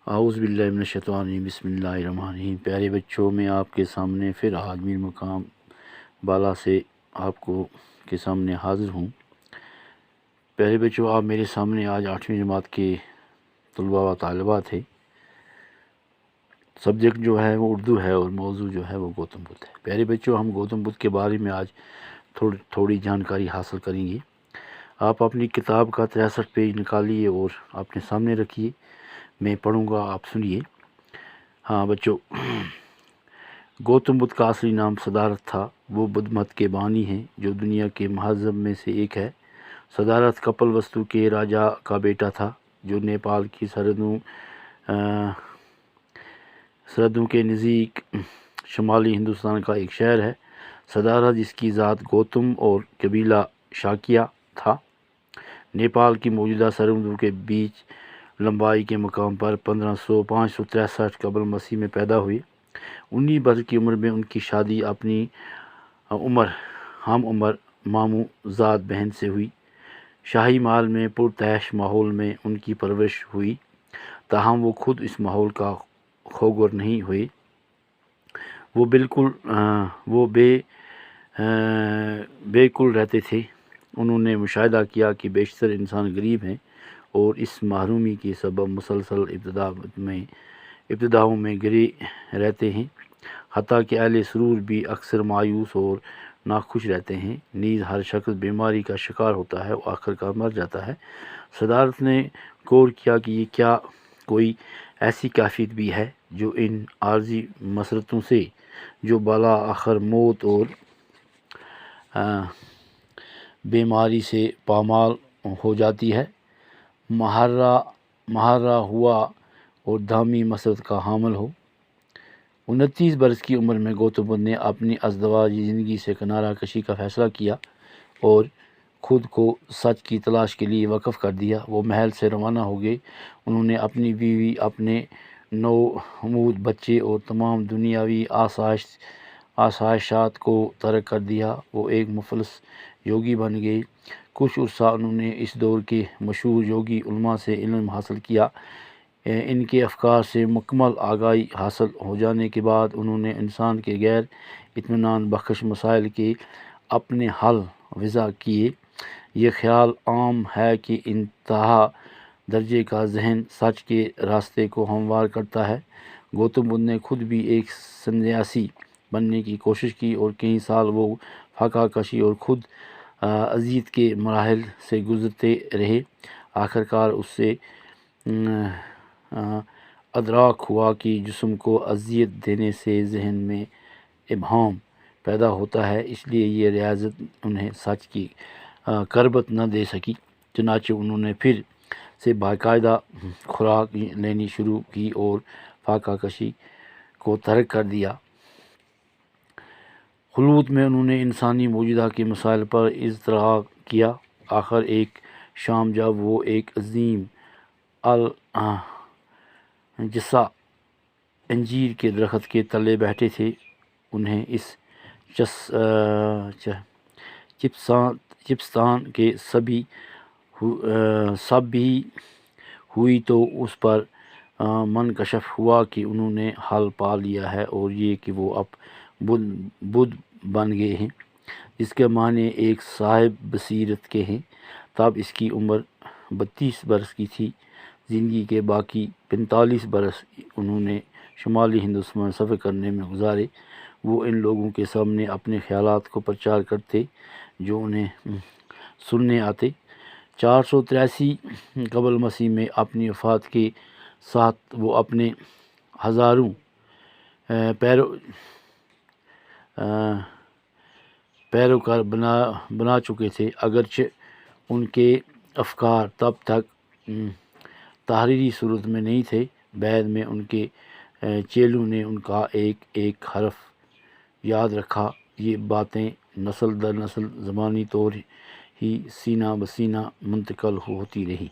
اعوذ باللہ من الشیطان الرجیم بسم اللہ الرحمن الرحیم۔ پیارے بچوں، میں آپ کے سامنے پھر عالمی مقام بالا سے آپ کے سامنے حاضر ہوں۔ پیارے بچوں، آپ میرے سامنے آج 8ویں جماعت کے طلباء و طالبات ہیں۔ سبجیکٹ جو ہے وہ اردو ہے اور موضوع جو ہے وہ گوتم بدھ ہے۔ پیارے بچوں، ہم گوتم بدھ کے بارے میں آج تھوڑی جانکاری حاصل کریں گے۔ آپ اپنی کتاب کا 63 پیج نکالیے اور اپنے سامنے رکھیے، میں پڑھوں گا، آپ سنیے۔ ہاں بچوں، گوتم بدھ کا اصلی نام صدارت تھا۔ وہ بدھ مت کے بانی ہیں جو دنیا کے مہذب میں سے ایک ہے۔ صدارت کپل وستو کے راجا کا بیٹا تھا جو نیپال کی سرحدوں کے نزدیک شمالی ہندوستان کا ایک شہر ہے۔ صدارت جس کی ذات گوتم اور قبیلہ شاکیہ تھا، نیپال کی موجودہ سرحدوں کے بیچ لمبائی کے مقام پر 563 قبل مسیح میں پیدا ہوئی۔ 19 برس کی عمر میں ان کی شادی اپنی ہم عمر ماموں زاد بہن سے ہوئی۔ شاہی محل میں پرتعیش ماحول میں ان کی پرورش ہوئی، تاہم وہ خود اس ماحول کا خوگر نہیں ہوئے۔ وہ بے کل رہتے تھے۔ انہوں نے مشاہدہ کیا کہ بیشتر انسان غریب ہیں اور اس محرومی کے سبب مسلسل ابتداؤں میں گرے رہتے ہیں، حتیٰ کہ اہل سرور بھی اکثر مایوس اور ناخوش رہتے ہیں۔ نیز ہر شخص بیماری کا شکار ہوتا ہے اور آخر کار مر جاتا ہے۔ صدارت نے غور کیا کہ یہ کیا کوئی ایسی کیفیت بھی ہے جو ان عارضی مسرتوں سے جو بالا آخر موت اور بیماری سے پامال ہو جاتی ہے، مہارا ہوا اور دامی مسرت کا حامل ہو۔ 29 برس کی عمر میں گوتم بدھ نے اپنی ازدواجی زندگی سے کنارہ کشی کا فیصلہ کیا اور خود کو سچ کی تلاش کے لیے وقف کر دیا۔ وہ محل سے روانہ ہو گئے۔ انہوں نے اپنی بیوی، اپنے نومود بچے اور تمام دنیاوی آسائشات کو ترک کر دیا۔ وہ ایک مفلس یوگی بن گئے۔ کچھ عرصہ انہوں نے اس دور کے مشہور یوگی علماء سے علم حاصل کیا۔ ان کے افکار سے مکمل آگاہی حاصل ہو جانے کے بعد انہوں نے انسان کے غیر اطمینان بخش مسائل کے اپنے حل وضع کیے۔ یہ خیال عام ہے کہ انتہا درجے کا ذہن سچ کے راستے کو ہموار کرتا ہے۔ گوتم بدھ نے خود بھی ایک سنیاسی بننے کی کوشش کی اور کئی سال وہ فاقہ کشی اور خود اذیت کے مراحل سے گزرتے رہے۔ آخرکار اس سے ادراک ہوا کہ جسم کو اذیت دینے سے ذہن میں ابہام پیدا ہوتا ہے، اس لیے یہ ریاضت انہیں سچ کی قربت نہ دے سکی۔ چنانچہ انہوں نے پھر سے باقاعدہ خوراک لینی شروع کی اور فاقہ کشی کو ترک کر دیا۔ خلوت میں انہوں نے انسانی موجودہ کے مسائل پر اضطراب کیا۔ آخر ایک شام جب وہ ایک عظیم الجثہ انجیر کے درخت کے تلے بیٹھے تھے، انہیں اس چپستان کے سب بھی ہوئی تو اس پر منکشف ہوا کہ انہوں نے حل پا لیا ہے، اور یہ کہ وہ اب بدھ بن گئے ہیں، جس کے معنی ایک صاحب بصیرت کے ہیں۔ تب اس کی عمر 32 برس کی تھی۔ زندگی کے باقی 45 برس انہوں نے شمالی ہندوستان سفر کرنے میں گزارے۔ وہ ان لوگوں کے سامنے اپنے خیالات کو پرچار کرتے جو انہیں سننے آتے۔ 483 قبل مسیح میں اپنی وفات کے ساتھ وہ اپنے ہزاروں پیروکار بنا چکے تھے، اگرچہ ان کے افکار تب تک تحریری صورت میں نہیں تھے۔ بعد میں ان کے چیلوں نے ان کا ایک ایک حرف یاد رکھا۔ یہ باتیں نسل در نسل زبانی طور ہی سینہ بسینہ منتقل ہوتی رہی۔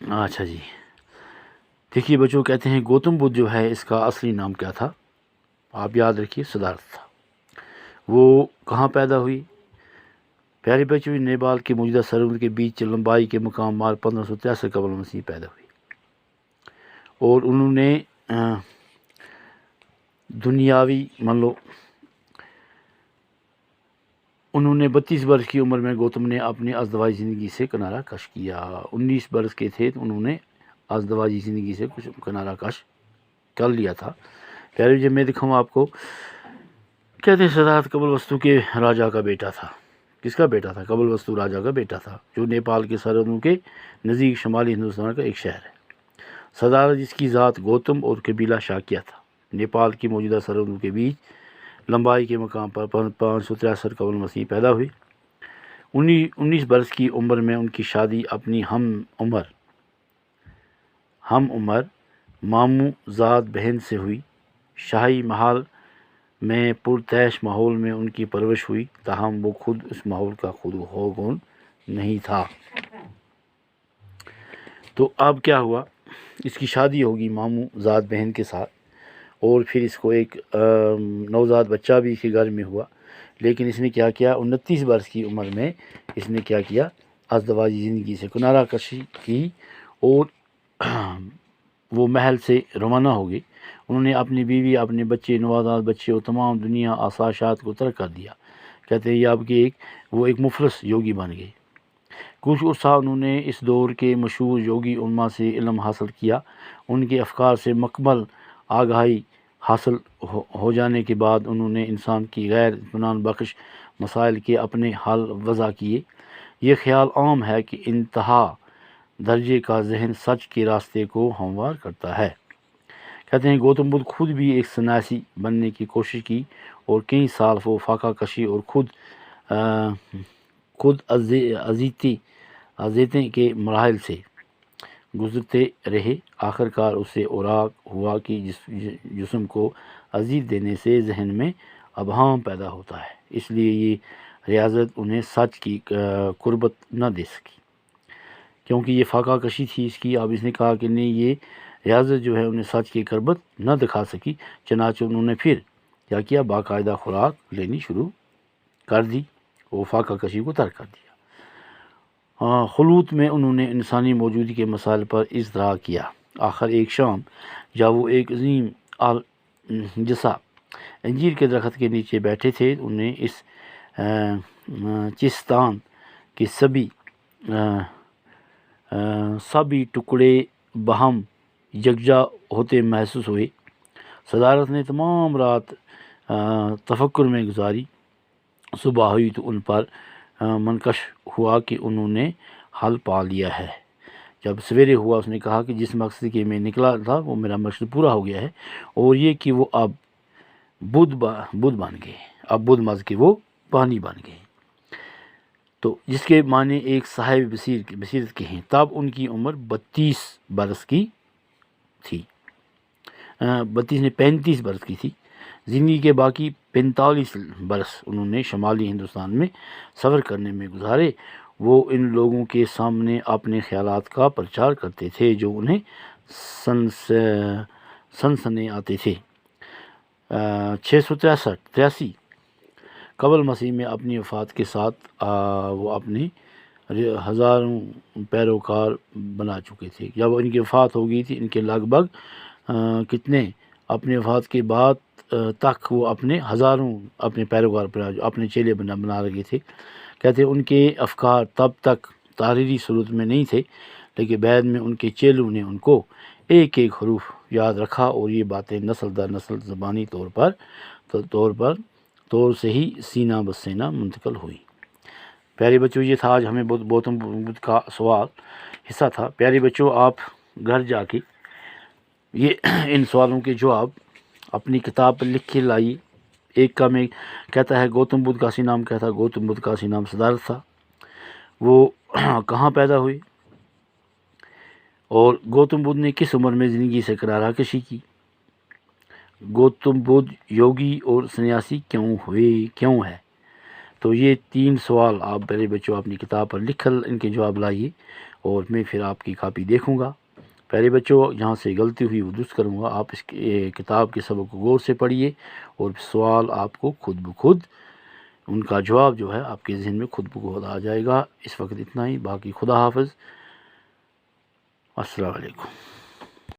اچھا جی، دیکھیے بچوں، کہتے ہیں گوتم بدھ جو ہے اس کا اصلی نام کیا تھا؟ آپ یاد رکھیے، صدارت تھا۔ وہ کہاں پیدا ہوئی؟ پیارے بچوں، نیپال کے موجودہ سرحد کے بیچ لمبائی کے مقام مار 1563 قبل مسیح پیدا ہوئی، اور انہوں نے دنیاوی انہوں نے 32 برس کی عمر میں گوتم نے اپنی ازدواجی زندگی سے کنارہ کش کیا۔ 19 برس کے تھے تو انہوں نے ازدواجی زندگی سے کچھ کنارہ کش کر لیا تھا۔ پیارے جب میں دکھاؤں آپ کو، کہتے ہیں صدارت قبل وستو کے راجا کا بیٹا تھا۔ کس کا بیٹا تھا؟ قبل وستو راجا کا بیٹا تھا، جو نیپال کے سرحدوں کے نزدیک شمالی ہندوستان کا ایک شہر ہے۔ صدارت جس کی ذات گوتم اور قبیلہ شاکیہ تھا، نیپال کی موجودہ سرحدوں کے بیچ لمبائی کے مقام پر 563 قبل مسیح پیدا ہوئی۔ 19 برس کی عمر میں ان کی شادی اپنی ہم عمر ماموں زاد بہن سے ہوئی۔ شاہی محل میں پرتعیش ماحول میں ان کی پرورش ہوئی، تاہم وہ خود اس ماحول کا خواگون نہیں تھا۔ تو اب کیا ہوا؟ اس کی شادی ہوگی ماموں زاد بہن کے ساتھ، اور پھر اس کو ایک نوزاد بچہ بھی اس کے گھر میں ہوا۔ لیکن اس نے کیا کیا؟ 29 برس کی عمر میں اس نے کیا کیا؟ ازدواجی زندگی سے کنارہ کشی کی، اور وہ محل سے روانہ ہو گئی۔ انہوں نے اپنی بیوی، اپنے بچے، نوزاد بچے اور تمام دنیا آسائشات کو ترک کر دیا۔ کہتے ہیں یہ اب کہ وہ ایک مفلس یوگی بن گئے۔ کچھ عرصہ انہوں نے اس دور کے مشہور یوگی علماء سے علم حاصل کیا۔ ان کے افکار سے مکمل آگاہی حاصل ہو جانے کے بعد انہوں نے انسان کی غیر اطمینان بخش مسائل کے اپنے حل وضع کیے۔ یہ خیال عام ہے کہ انتہا درجے کا ذہن سچ کے راستے کو ہموار کرتا ہے۔ کہتے ہیں گوتم بدھ خود بھی ایک سنیاسی بننے کی کوشش کی، اور کئی سال وہ فاقہ کشی اور خود اذیتیں کے مراحل سے گزرتے رہے۔ آخرکار اسے اوراق ہوا کہ جسم کو اذیت دینے سے ذہن میں ابہام پیدا ہوتا ہے، اس لیے یہ ریاضت انہیں سچ کی قربت نہ دے سکی، کیونکہ یہ فاقہ کشی تھی اس کی۔ اب اس نے کہا کہ نہیں، یہ ریاضت جو ہے انہیں سچ کی قربت نہ دکھا سکی، چنانچہ انہوں نے پھر کیا کیا؟ باقاعدہ خوراک لینی شروع کر دی، وہ فاقہ کشی کو ترک کر دیا۔ خلوت میں انہوں نے انسانی موجودگی کے مسائل پر اضطرا کیا۔ آخر ایک شام جب وہ ایک عظیم جسا انجیر کے درخت کے نیچے بیٹھے تھے، انہیں اس چستان کے سبھی ٹکڑے بہم یکجا ہوتے محسوس ہوئے۔ صدارت نے تمام رات تفکر میں گزاری۔ صبح ہوئی تو ان پر منقش ہوا کہ انہوں نے حل پا لیا ہے۔ جب سویرے ہوا، اس نے کہا کہ جس مقصد کے میں نکلا تھا وہ میرا مقصد پورا ہو گیا ہے، اور یہ کہ وہ اب بدھ بن گئے، اب بدھ مذہب کے وہ بانی بن گئے، تو جس کے معنی ایک صاحب بصیرت کے ہیں۔ تب ان کی عمر 32 برس کی تھی، 35 برس کی تھی۔ زندگی کے باقی 45 برس انہوں نے شمالی ہندوستان میں سفر کرنے میں گزارے۔ وہ ان لوگوں کے سامنے اپنے خیالات کا پرچار کرتے تھے جو انہیں سنسنے آتے تھے۔ 683 قبل مسیح میں اپنی وفات کے ساتھ وہ اپنے ہزاروں پیروکار بنا چکے تھے۔ جب ان کی وفات ہو گئی تھی، ان کے لگ بھگ اپنے وفات کے بعد تک وہ اپنے ہزاروں اپنے پیروکار پر اپنے چیلے بنا رہے تھے۔ کہتے ہیں ان کے افکار تب تک تحریری صورت میں نہیں تھے، لیکن بعد میں ان کے چیلوں نے ان کو ایک ایک حروف یاد رکھا، اور یہ باتیں نسل در نسل زبانی طور سے ہی سینہ بہ سینہ منتقل ہوئی۔ پیارے بچوں، یہ تھا آج ہمیں گوتم بدھ کا سوال حصہ تھا۔ پیارے بچوں، آپ گھر جا کے یہ ان سوالوں کے جواب اپنی کتاب پر لکھ کے لائیے۔ ایک کا میں کہتا ہے گوتم بدھ کا اصلی نام کیا تھا؟ گوتم بدھ کا اصلی نام صدارت تھا۔ وہ کہاں پیدا ہوئے، اور گوتم بدھ نے کس عمر میں زندگی سے کنارہ کشی کی؟ گوتم بدھ یوگی اور سنیاسی کیوں ہے؟ تو یہ 3 سوال آپ میرے بچوں اپنی کتاب پر لکھ کر ان کے جواب لائیے، اور میں پھر آپ کی کاپی دیکھوں گا۔ پیارے بچوں، جہاں سے غلطی ہوئی وہ درست کروں گا، آپ اس کتاب کے سبق کو غور سے پڑھیے، اور سوال آپ کو خود بخود ان کا جواب جو ہے آپ کے ذہن میں خود بخود آ جائے گا۔ اس وقت اتنا ہی، باقی خدا حافظ، السلام علیکم۔